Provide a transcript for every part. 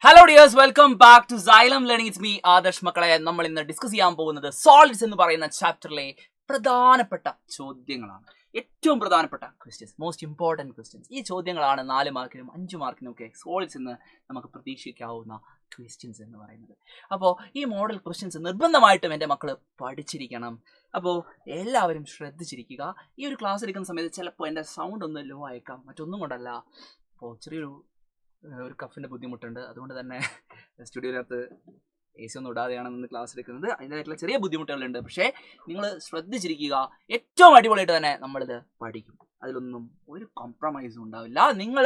Hello dears, welcome back to Xylem learning. It's me Adarsh. മക്കളെ, നമ്മൾ ഇന്ന് ഡിസ്കസ് ചെയ്യാൻ പോകുന്നത് സോളിഡ്സ് എന്ന് പറയുന്ന ചാപ്റ്ററിലെ പ്രധാനപ്പെട്ട ചോദ്യങ്ങളാണ്. ഏറ്റവും പ്രധാനപ്പെട്ട ക്വസ്റ്റ്യൻസ്, മോസ്റ്റ് ഇമ്പോർട്ടൻറ്റ് ക്വസ്റ്റ്യൻസ്. ഈ ചോദ്യങ്ങളാണ് 4 മാർക്കിനും 5 മാർക്കിനും ഒക്കെ സോളിഡ്സ് എന്ന് നമുക്ക് പ്രതീക്ഷിക്കാവുന്ന ക്വസ്റ്റ്യൻസ് എന്ന് പറയുന്നത്. അപ്പോൾ ഈ മോഡൽ ക്വസ്റ്റ്യൻസ് നിർബന്ധമായിട്ടും എൻ്റെ മക്കൾ പഠിച്ചിരിക്കണം. അപ്പോൾ എല്ലാവരും ശ്രദ്ധിച്ചിരിക്കുക. ഈ ഒരു ക്ലാസ് എടുക്കുന്ന സമയത്ത് ചിലപ്പോൾ എൻ്റെ സൗണ്ട് ഒന്ന് ലോ ആയേക്കാം, മറ്റൊന്നും കൊണ്ടല്ല. അപ്പോൾ ഒരു കഫിൻ്റെ ബുദ്ധിമുട്ടുണ്ട്. അതുകൊണ്ട് തന്നെ സ്റ്റുഡിയോയിനകത്ത് AC ഒന്നും ഇടാതെയാണ് നിന്ന് ക്ലാസ് എടുക്കുന്നത്. അതിൻ്റെതായിട്ടുള്ള ചെറിയ ബുദ്ധിമുട്ടുകളുണ്ട്. പക്ഷേ നിങ്ങൾ ശ്രദ്ധിച്ചിരിക്കുക, ഏറ്റവും അടിപൊളിയായിട്ട് തന്നെ നമ്മളിത് പഠിക്കും. അതിലൊന്നും ഒരു കോംപ്രമൈസും ഉണ്ടാവില്ല. നിങ്ങൾ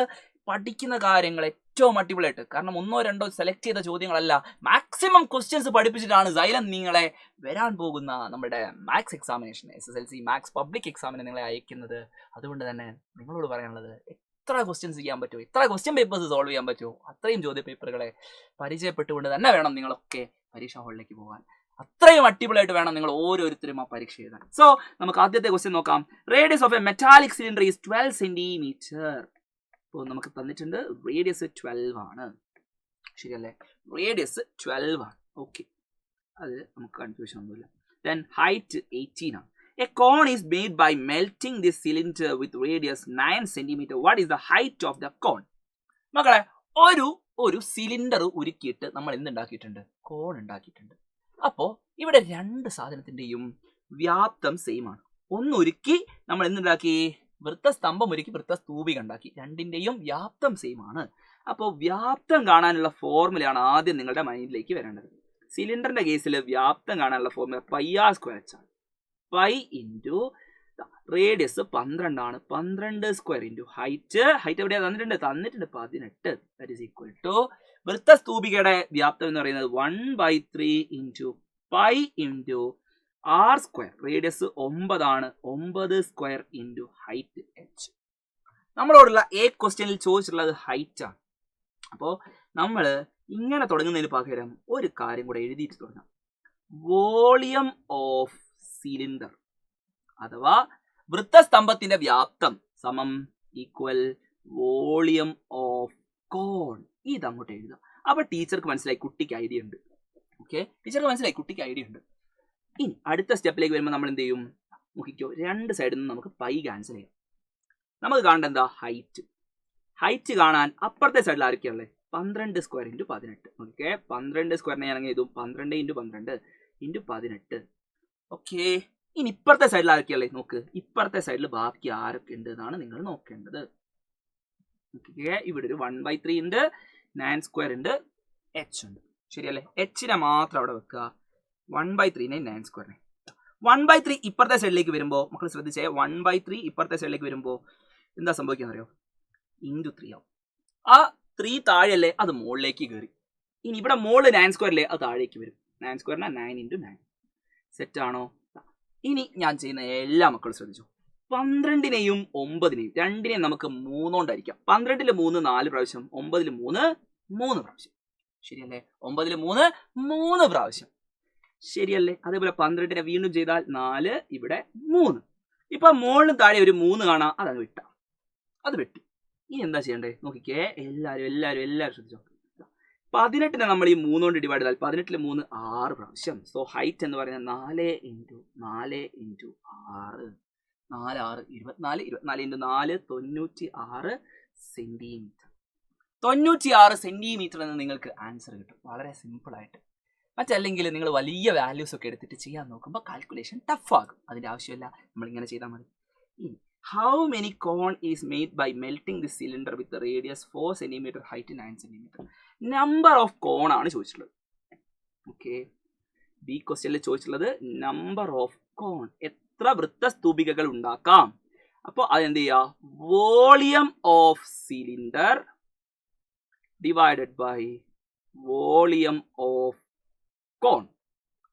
പഠിക്കുന്ന കാര്യങ്ങൾ ഏറ്റവും അടിപൊളിയായിട്ട്, കാരണം 1 2 സെലക്ട് ചെയ്ത ചോദ്യങ്ങളല്ല, മാക്സിമം ക്വസ്റ്റ്യൻസ് പഠിപ്പിച്ചിട്ടാണ് സൈലം നിങ്ങളെ വരാൻ പോകുന്ന നമ്മുടെ maths examination, SSLC maths public എക്സാമിന് നിങ്ങളെ അയക്കുന്നത്. അതുകൊണ്ട് തന്നെ നിങ്ങളോട് പറയാനുള്ളത്, എത്ര ക്വസ്റ്റ്യൻസ് ചെയ്യാൻ പറ്റുമോ, ഇത്ര ക്വസ്റ്റ്യൻ പേപ്പേഴ്സ് സോൾവ് ചെയ്യാൻ പറ്റുമോ, അത്രയും ചോദ്യ പേപ്പറുകളെ പരിചയപ്പെട്ടുകൊണ്ട് തന്നെ വേണം നിങ്ങളൊക്കെ പരീക്ഷാ ഹാളിലേക്ക് പോകാൻ. അത്രയും അടിപൊളിയായിട്ട് വേണം നിങ്ങൾ ഓരോരുത്തരും ആ പരീക്ഷ എഴുതാൻ. സോ നമുക്ക് ആദ്യത്തെ ക്വസ്റ്റ്യൻ നോക്കാം. Radius of A metallic cylinder is 12 centimetre. ഇപ്പോൾ നമുക്ക് തന്നിട്ടുണ്ട് റേഡിയസ് 12 ആണ്, ശരിയല്ലേ? റേഡിയസ് 12 ആണ്. ഓക്കെ, അത് നമുക്ക് കൺഫ്യൂഷൻ ഒന്നുമില്ല. ദെൻ ഹൈറ്റ് 18 ആണ്. A cone is made by melting this cylinder with radius 9 cm. What is the height of the cone? മക്കളെ, ഒരു സിലിണ്ടർ ഉരുക്കിയിട്ട് നമ്മൾ എന്തുണ്ടാക്കിയിട്ടുണ്ട്? കോൺ ഉണ്ടാക്കിയിട്ടുണ്ട്. അപ്പോൾ ഇവിടെ രണ്ട് സാധനത്തിൻ്റെയും വ്യാപ്തം സെയിം ആണ്. ഒന്ന് ഉരുക്കി നമ്മൾ എന്തുണ്ടാക്കി? വൃത്തസ്തംഭം ഉരുക്കി വൃത്തസ്തൂപിക ഉണ്ടാക്കി. രണ്ടിൻ്റെയും വ്യാപ്തം സെയിം ആണ്. അപ്പോൾ വ്യാപ്തം കാണാനുള്ള ഫോർമുലയാണ് ആദ്യം നിങ്ങളുടെ മൈൻഡിലേക്ക് വരേണ്ടത്. സിലിണ്ടറിന്റെ കേസിൽ വ്യാപ്തം കാണാനുള്ള ഫോർമുല πr² ആണ്. പൈ ഇൻറ്റു റേഡിയസ് 12 ആണ്. 12 സ്ക്വയർ ഇൻറ്റു ഹൈറ്റ് എവിടെയാണ് തന്നിട്ടുണ്ട്? 18. ദാറ്റ് ഈസ് ഈക്വൽ ടു വൃത്തസ്തൂപികയുടെ വ്യാപ്തം എന്ന് പറയുന്നത് 1/3 into pi into r square. Radius 9 ആണ്. 9 സ്ക്വയർ ഇൻറ്റു ഹൈറ്റ് h. നമ്മളോടുള്ള ക്വസ്റ്റ്യനിൽ ചോദിച്ചിട്ടുള്ളത് ഹൈറ്റ് ആണ്. അപ്പോൾ നമ്മൾ ഇങ്ങനെ തുടങ്ങുന്നതിന് പകരം ഒരു കാര്യം കൂടെ എഴുതിയിട്ട് തുടങ്ങാം. വോളിയം ഓഫ് സിലിണ്ടർ അഥവാ വൃത്തസ്തംഭത്തിന്റെ വ്യാപ്തം സമം ഈക്വൽ വോളിയം ഓഫ് കോൺ. ഇതങ്ങോട്ട് എഴുതാം. അപ്പൊ ടീച്ചർക്ക് മനസ്സിലായി, കുട്ടിക്ക് ഐഡിയ ഉണ്ട്. ഓക്കെ, ടീച്ചർക്ക് മനസ്സിലായി, കുട്ടിക്ക് ഐഡിയ ഉണ്ട്. ഇനി അടുത്ത സ്റ്റെപ്പിലേക്ക് വരുമ്പോൾ നമ്മൾ എന്ത് ചെയ്യും? നോക്കിക്കോ, രണ്ട് സൈഡിൽ നിന്ന് നമുക്ക് പൈ ക്യാൻസൽ ചെയ്യാം. നമുക്ക് കാണേണ്ട എന്താ? ഹൈറ്റ് കാണാൻ അപ്പുറത്തെ സൈഡിൽ ആരൊക്കെയല്ലേ? 12 സ്ക്വയർ ഇൻറ്റു 18. ഓക്കെ, 12 സ്ക്വയറിനെ ഞാൻ അങ്ങനെ എഴുതും. 12 ഇൻറ്റു 12 ഇൻറ്റു 18. ഓക്കെ, ഇനി ഇപ്പുറത്തെ സൈഡിൽ ആരൊക്കെയല്ലേ? നോക്ക്, ഇപ്പുറത്തെ സൈഡിൽ ബാക്കി ആരൊക്കെ ഉണ്ട് എന്നാണ് നിങ്ങൾ നോക്കേണ്ടത്. ഓക്കെ, ഇവിടെ ഒരു 1/3 ഉണ്ട്, 9 സ്ക്വയർ ഉണ്ട്, h ഉണ്ട്, ശരിയല്ലേ? എച്ചിനെ മാത്രം അവിടെ വെക്കുക. 1/3നെ 9 സ്ക്വയറിനെ 1/3 ഇപ്പുറത്തെ സൈഡിലേക്ക് വരുമ്പോൾ, മക്കൾ ശ്രദ്ധിച്ചേ, 1/3 ഇപ്പുറത്തെ സൈഡിലേക്ക് വരുമ്പോൾ എന്താ സംഭവിക്കുക അറിയോ? ഇൻറ്റു 3 ആവും. ആ 3 താഴെയല്ലേ, അത് മുകളിലേക്ക് കയറി. ഇനി ഇവിടെ മുകളിൽ 9 സ്ക്വയറിലെ അത് താഴേക്ക് വരും. 9 സ്ക്വയറിന് 9 ഇൻറ്റു 9. സെറ്റ് ആണോ? ഇനി ഞാൻ ചെയ്യുന്ന എല്ലാ മക്കളും ശ്രദ്ധിച്ചു. 12നെയും 9നെയും രണ്ടിനെയും നമുക്ക് 3 കൊണ്ടായിരിക്കാം. 12ൽ 3 4 പ്രാവശ്യം, 9ൽ 3 3 പ്രാവശ്യം, ശരിയല്ലേ? 9ൽ 3 പ്രാവശ്യം, ശരിയല്ലേ? അതേപോലെ 12നെ വീണ്ടും ചെയ്താൽ 4, ഇവിടെ 3. ഇപ്പൊ മുകളിലും താഴെ ഒരു 3 കാണാം, അതങ്ങ് വിട്ട, അത് വെട്ടി. ഇനി എന്താ ചെയ്യണ്ടേ? നോക്കിക്കേ, എല്ലാവരും ശ്രദ്ധിച്ചോ. 18നെ നമ്മൾ ഈ 3 കൊണ്ട് ഡിവൈഡ് ചെയ്താൽ 18ൽ 3 6 പ്രാവശ്യം. സോ ഹൈറ്റ് എന്ന് പറയുന്നത് 4 into 4 into 6. 4 6 24. 24 into 4 96 centimetre. 96 centimetre എന്ന് നിങ്ങൾക്ക് ആൻസർ കിട്ടും. വളരെ സിമ്പിൾ ആയിട്ട്. മറ്റല്ലെങ്കിൽ നിങ്ങൾ വലിയ വാല്യൂസ് ഒക്കെ എടുത്തിട്ട് ചെയ്യാൻ നോക്കുമ്പോൾ കാൽക്കുലേഷൻ ടഫ് ആകും. അതിൻ്റെ ആവശ്യമില്ല, നമ്മളിങ്ങനെ ചെയ്താൽ മതി. ഇനി how many cone is made by melting the cylinder with the radius 4 cm, height 9 cm? Number of cone ആണ് ചോദിച്ചിട്ടുള്ളത്. ഓക്കെ, ബി ക്വസ്റ്റ്യനിൽ ചോദിച്ചിട്ടുള്ളത് നമ്പർ ഓഫ് കോൺ, എത്ര വൃത്തസ്തൂപികകൾ ഉണ്ടാക്കാം. അപ്പോൾ അതെന്ത് ചെയ്യുക? Volume of cylinder divided by volume of cone.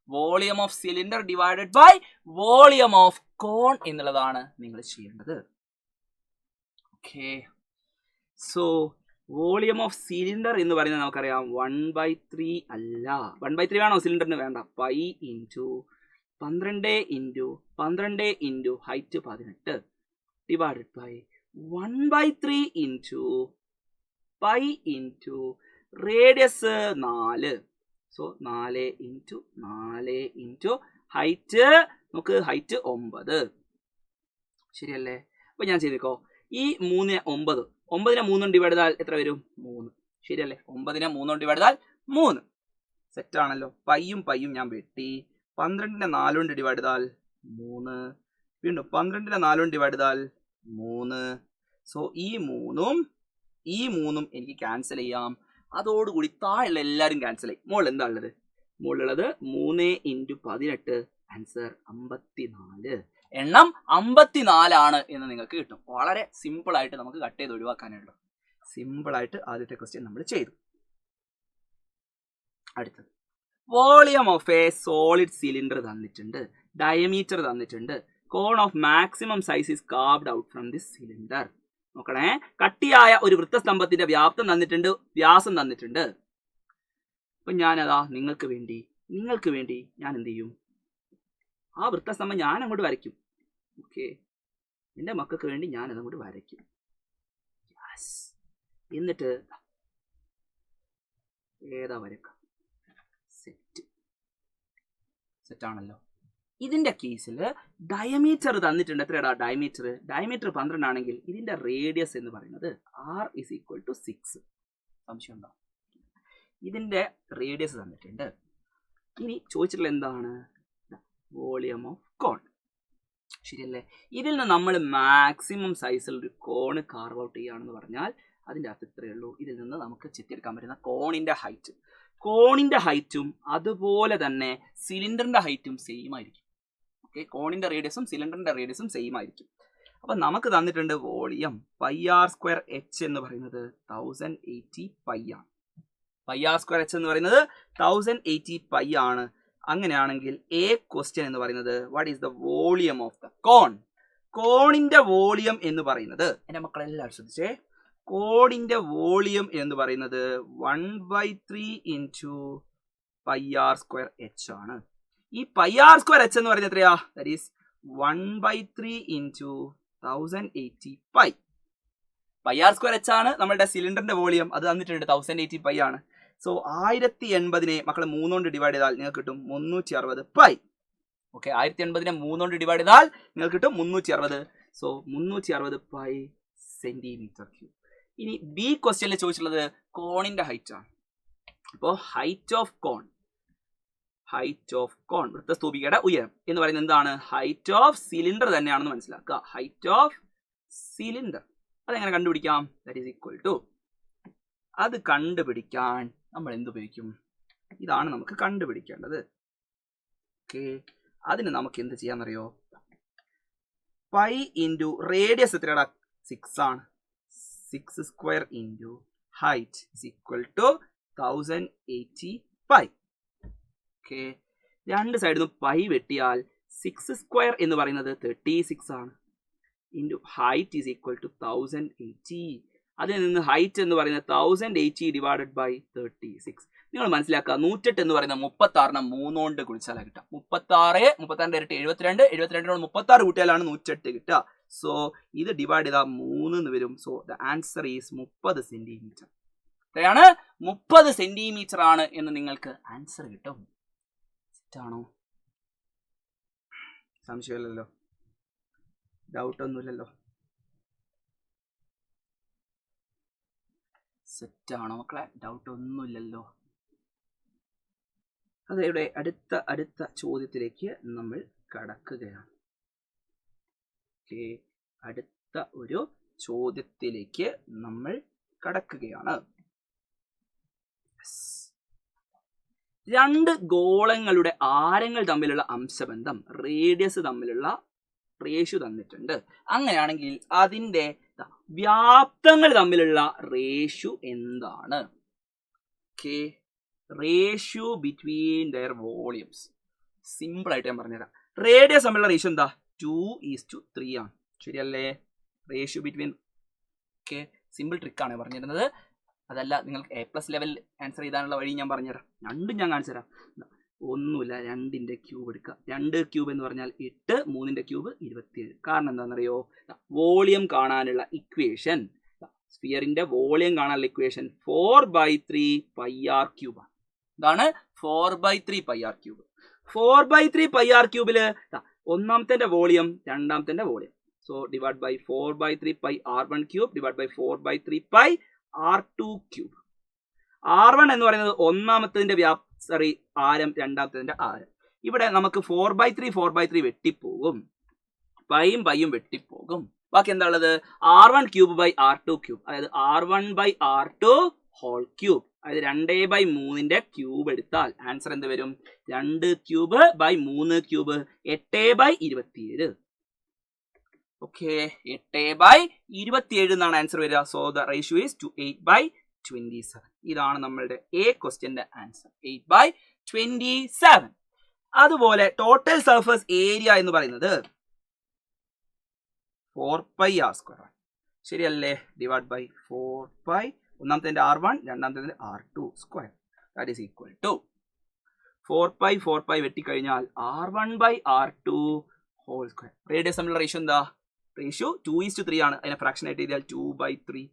Volume of cylinder divided by volume of cone എന്നുള്ളതാണ് നിങ്ങൾ ചെയ്യേണ്ടത്. Okay, so volume of cylinder എന്ന് പറയുന്നത് നമുക്കറിയാം 1/3 അല്ല. 1/3 വേണോ സിലിണ്ടറിന്? വേണ്ട. Pi into 12 into height 18 divided by 1/3 into pi into radius 4. So 4 into 4 into height നമുക്ക് ഹൈറ്റ് 9. ശരിയല്ലേ? അപ്പൊ ഞാൻ ചെയ്തേക്കോ, ഈ 3 9, 9നെ 3 ഡിവൈഡ് ചെയ്താൽ എത്ര വരും? 3. ശരിയല്ലേ? 9നെ 3 ഡിവൈഡ് ചെയ്താൽ 3. സെറ്റ് ആണല്ലോ. പയ്യും ഞാൻ വെട്ടി. 12നെ 4 കൊണ്ട് ഡിവൈഡ് ചെയ്താൽ 3. വീണ്ടും 12നെ 4 കൊണ്ട് ഡിവൈഡ് ചെയ്താൽ 3. സോ ഈ 3ഉം എനിക്ക് ക്യാൻസൽ ചെയ്യാം. അതോടുകൂടി താഴെയുള്ള എല്ലാവരും ക്യാൻസൽ ആയി. മുകളിൽ എന്താ ഉള്ളത്? മുകളിലുള്ളത് 3 ഇൻറ്റു 18, ആൻസർ 54. എണ്ണം 54 ആണ് എന്ന് നിങ്ങൾക്ക് കിട്ടും. വളരെ സിമ്പിൾ ആയിട്ട് നമുക്ക് കട്ട് ചെയ്ത് ഒഴിവാക്കാനുള്ളൂ. സിമ്പിൾ ആയിട്ട് ആദ്യത്തെ ക്വസ്റ്റ്യൻ നമ്മൾ ചെയ്തു. അടുത്തത്, volume of a solid cylinder തന്നിട്ടുണ്ട്, ഡയമീറ്റർ തന്നിട്ടുണ്ട്, cone of maximum size is carved out from this cylinder. നോക്കണേ, കട്ടിയായ ഒരു വൃത്തസ്തംഭത്തിന്റെ വ്യാപ്തം തന്നിട്ടുണ്ട്, വ്യാസം തന്നിട്ടുണ്ട്. അപ്പൊ ഞാനതാ നിങ്ങൾക്ക് വേണ്ടി ഞാൻ എന്ത് ചെയ്യും? ആ വൃത്തസ്തംഭം ഞാൻ അങ്ങോട്ട് വരയ്ക്കും. ഓക്കെ, എൻ്റെ മക്കൾക്ക് വേണ്ടി ഞാൻ അതങ്ങോട്ട് വരയ്ക്കും. എന്നിട്ട് ഏതാ വരക്ക? സെറ്റ് ആണല്ലോ. ഇതിന്റെ കേസിൽ ഡയമീറ്റർ തന്നിട്ടുണ്ട്. എത്രയാടാ ഡയമീറ്റർ? 12 ആണെങ്കിൽ ഇതിന്റെ റേഡിയസ് എന്ന് പറയുന്നത് r is equal to 6. സംശയം ഉണ്ടോ? ഇതിന്റെ റേഡിയസ് തന്നിട്ടുണ്ട്. ഇനി ചോദിച്ചിട്ടുള്ള എന്താണ്? വോളിയം ഓഫ് കോൺ. ശരിയല്ലേ? ഇതിൽ നിന്ന് നമ്മൾ മാക്സിമം സൈസിൽ ഒരു കോണ് കാർവ് ഔട്ട് ചെയ്യുകയാണെന്ന് പറഞ്ഞാൽ അതിൻ്റെ അകത്ത് ഇത്രയേ ഉള്ളൂ. ഇതിൽ നിന്ന് നമുക്ക് ചെത്തിയെടുക്കാൻ പറ്റുന്ന കോണിന്റെ ഹൈറ്റും അതുപോലെ തന്നെ സിലിണ്ടറിന്റെ ഹൈറ്റും സെയിം ആയിരിക്കും. ഓക്കെ, കോണിന്റെ റേഡിയസും സിലിണ്ടറിന്റെ റേഡിയസും സെയിം ആയിരിക്കും. അപ്പൊ നമുക്ക് തന്നിട്ടുണ്ട് വോളിയം πr² h എന്ന് പറയുന്നത് 1080 പൈ ആണ്. πr² h എന്ന് പറയുന്നത് 1080 പൈ ആണ്. അങ്ങനെയാണെങ്കിൽ എ ക്വസ്റ്റ്യൻ എന്ന് പറയുന്നത് what is the volume of the cone? കോണിന്റെ വോളിയം എന്ന് പറയുന്നത്, എൻ്റെ മക്കളെല്ലാവരും ശ്രദ്ധിച്ചേ, കോണിന്റെ വോളിയം എന്ന് പറയുന്നത് 1/3 ഇൻറ്റു πr² h ആണ്. ഈ πr² h എന്ന് പറയുന്നത് എത്രയാ? That is 1/3 into 1080 pi. πr² h ആണ് നമ്മുടെ സിലിണ്ടറിന്റെ വോളിയം. അത് തന്നിട്ടുണ്ട് 1080 പൈ ആണ്. സോ 1080നെ മക്കളെ 3 കൊണ്ട് ഡിവൈഡ് ചെയ്താൽ നിങ്ങൾക്ക് കിട്ടും 360 പൈ. ഓക്കെ, 1080നെ 3 കൊണ്ട് ഡിവൈഡ് ചെയ്താൽ നിങ്ങൾക്ക് കിട്ടും 360. So 360 pi centimetre cube. ഇനി ബി ക്വസ്റ്റ്യനിൽ ചോദിച്ചിട്ടുള്ളത് കോണിന്റെ ഹൈറ്റ് ആണ്. അപ്പോൾ ഹൈറ്റ് ഓഫ് കോൺ വൃത്തസ്തൂപികയുടെ ഉയരം എന്ന് പറയുന്നത് എന്താണ്? ഹൈറ്റ് ഓഫ് സിലിണ്ടർ തന്നെയാണെന്ന് മനസ്സിലാക്കുക. ഹൈറ്റ് ഓഫ് സിലിണ്ടർ അതെങ്ങനെ കണ്ടുപിടിക്കാം? ദാറ്റ് ഈസ് ഈക്വൽ ടു, അത് കണ്ടുപിടിക്കാൻ നമ്മൾ എന്തുപയോഗിക്കും? ഇതാണ് നമുക്ക് കണ്ടുപിടിക്കേണ്ടത്. ഓക്കെ, അതിന് നമുക്ക് എന്ത് ചെയ്യാന്നറിയോ? പൈ ഇൻറ്റു റേഡിയസ് എത്രയാടാ? 6 ആണ്. 6² into height is equal to 1080 pi. Okay, രണ്ട് സൈഡിൽ നിന്ന് പൈ വെട്ടിയാൽ 6² എന്ന് പറയുന്നത് 36 ആണ്. Into height is equal to 1080. അതിൽ നിന്ന് ഹൈറ്റ് എന്ന് പറയുന്നത് 1080 ഡിവൈഡഡ് ബൈ 36. നിങ്ങൾ മനസ്സിലാക്കുക, 108 എന്ന് പറയുന്ന 36നെ 3 കൊണ്ട് കുളിച്ചാലാണ് കിട്ടുക. 36 ഇരട്ടി 72, 72 36 കൂട്ടിയാലാണ് 108 കിട്ടുക. സോ ഇത് ഡിവൈഡ് ചെയ്താൽ 3 എന്ന് വരും. So the answer is 30 centimetre. എത്രയാണ്? 30 സെന്റിമീറ്റർ ആണ് എന്ന് നിങ്ങൾക്ക് ആൻസർ കിട്ടും. സെറ്റാണോ? സംശയമില്ലല്ലോ, ഡൗട്ട് ഒന്നുമില്ലല്ലോ. സെറ്റാണോ മക്കളെ? ഡൗട്ട് ഒന്നുമില്ലല്ലോ. അതേടെ അടുത്ത ചോദ്യത്തിലേക്ക് നമ്മൾ കടക്കുകയാണ്. ഓക്കെ, അടുത്ത ഒരു ചോദ്യത്തിലേക്ക് നമ്മൾ കടക്കുകയാണ്. രണ്ട് ഗോളങ്ങളുടെ ആരങ്ങൾ തമ്മിലുള്ള അംശബന്ധം, റേഡിയസ് തമ്മിലുള്ള റേഷ്യോ തന്നിട്ടുണ്ട്. അങ്ങനെയാണെങ്കിൽ അതിന്റെ വ്യാപ്തങ്ങൾ തമ്മിലുള്ള റേഷ്യോ എന്താണ്? Okay, ratio between their volumes. Simple ആയിട്ട് ഞാൻ പറഞ്ഞുതരാം. റേഡിയസ് തമ്മിലുള്ള റേഷ്യോ എന്താ? 2:3 ആണ്. ശരിയല്ലേ? Ratio between. ഓക്കെ, സിമ്പിൾ ട്രിക്കാണ് പറഞ്ഞിരുന്നത്. അതല്ല, നിങ്ങൾക്ക് A+ ലെവൽ ആൻസർ ചെയ്താനുള്ള വഴി ഞാൻ പറഞ്ഞുതരാം. രണ്ടും ഞാൻ കാണിച്ചു തരാം. ഒന്നുമില്ല, 2ന്റെ ക്യൂബ് എടുക്കുക. 2 ക്യൂബ് എന്ന് പറഞ്ഞാൽ 8, 3ന്റെ ക്യൂബ് 27. കാരണം എന്താണെന്നറിയോ? വോളിയം കാണാനുള്ള ഇക്വേഷൻ സ്ഫിയറിന്റെ വോളിയം കാണാനുള്ള ഇക്വേഷൻ 4/3 പൈ ആർ ക്യൂബ് ആണ്. ഇതാണ് 4/3 pi R cube. 4/3 pi R ക്യൂബില് ഒന്നാമത്തെ വോളിയം രണ്ടാമത്തെ volume. So divide by 4/3 pi r1 cube divide by 4/3 pi r2 cube. r1 എന്ന് പറയുന്നത് ഒന്നാമത്തതിന്റെ ആരം, രണ്ടാമത്തതിന്റെ ആരം. ഇവിടെ നമുക്ക് 4/3 വെട്ടിപ്പോകും, പൈയും പൈയും വെട്ടിപ്പോകും. ബാക്കി എന്താ ഉള്ളത്? r1 cube by r2 cube, അതായത് r1 by r2 whole cube, അതായത് 2/3 ക്യൂബ് എടുത്താൽ ആൻസർ എന്ത് വരും? 2 ക്യൂബ് ബൈ 3 ക്യൂബ് 8/27. ഓക്കെ, 8/27 എന്നാണ് ആൻസർ വരിക. So the ratio is 8/27. ഇതാണ് നമ്മളുടെ എ ക്വസ്റ്റ്യന്റെ ആൻസർ, 8/27. അതുപോലെ ടോട്ടൽ സർഫസ് ഏരിയ എന്ന് പറയുന്നത് 4πr², ശരിയല്ലേ? ഡിവൈഡ് ബൈ 4π, ഒന്നാമത്തെ r1 രണ്ടാമത്തെ r2 square, that is equal to 4π വെട്ടിക്കഴിഞ്ഞാൽ r1 by r2 whole square. Radius തമ്മിലുള്ള റേഷ്യോ എന്താ? റേഷ്യോ 2:3 ആണ്. അതിനെ ഫ്രാക്ഷൻ ആയിട്ട് എഴുതിയാൽ 2/3.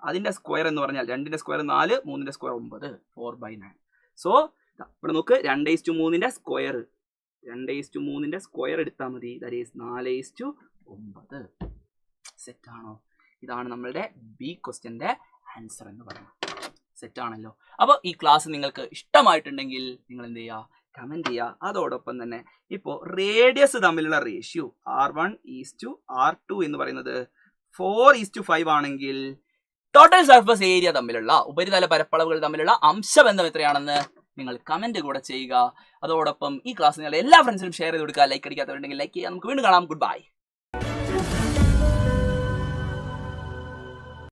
അതിന്റെ സ്ക്വയർ എന്ന് പറഞ്ഞാൽ 2ന്റെ സ്ക്വയർ 4, 3ന്റെ സ്ക്വയർ 9, 4/9. സോ ഇവിടെ നോക്ക്, 2:3 സ്ക്വയർ, 2:3 സ്ക്വയർ എടുത്താൽ മതി, ദാറ്റ് ഈസ് 4:9. സെറ്റ് ആണോ? ഇതാണ് നമ്മളുടെ ബി ക്വസ്റ്റ്യന്റെ ആൻസർ എന്ന് പറയുന്നത്. സെറ്റ് ആണല്ലോ? അപ്പോൾ ഈ ക്ലാസ് നിങ്ങൾക്ക് ഇഷ്ടമായിട്ടുണ്ടെങ്കിൽ നിങ്ങൾ എന്ത് ചെയ്യുക? കമന്റ് ചെയ്യുക. അതോടൊപ്പം തന്നെ ഇപ്പോൾ റേഡിയസ് തമ്മിലുള്ള റേഷ്യോ r1:r2 എന്ന് പറയുന്നത് 4:5 ആണെങ്കിൽ ടോട്ടൽ സർഫസ് ഏരിയ തമ്മിലുള്ള, ഉപരിതല പരപ്പളവുകൾ തമ്മിലുള്ള അംശബന്ധം എത്രയാണെന്ന് നിങ്ങൾ കമന്റ് കൂടെ ചെയ്യുക. അതോടൊപ്പം ഈ ക്ലാസ് നിങ്ങൾ എല്ലാ ഫ്രണ്ട്സിനും ഷെയർ ചെയ്ത് കൊടുക്കുക. ലൈക്ക് അടിക്കാത്തവരുണ്ടെങ്കിൽ ലൈക്ക് ചെയ്യുക. നമുക്ക് വീണ്ടും കാണാം. Good bye.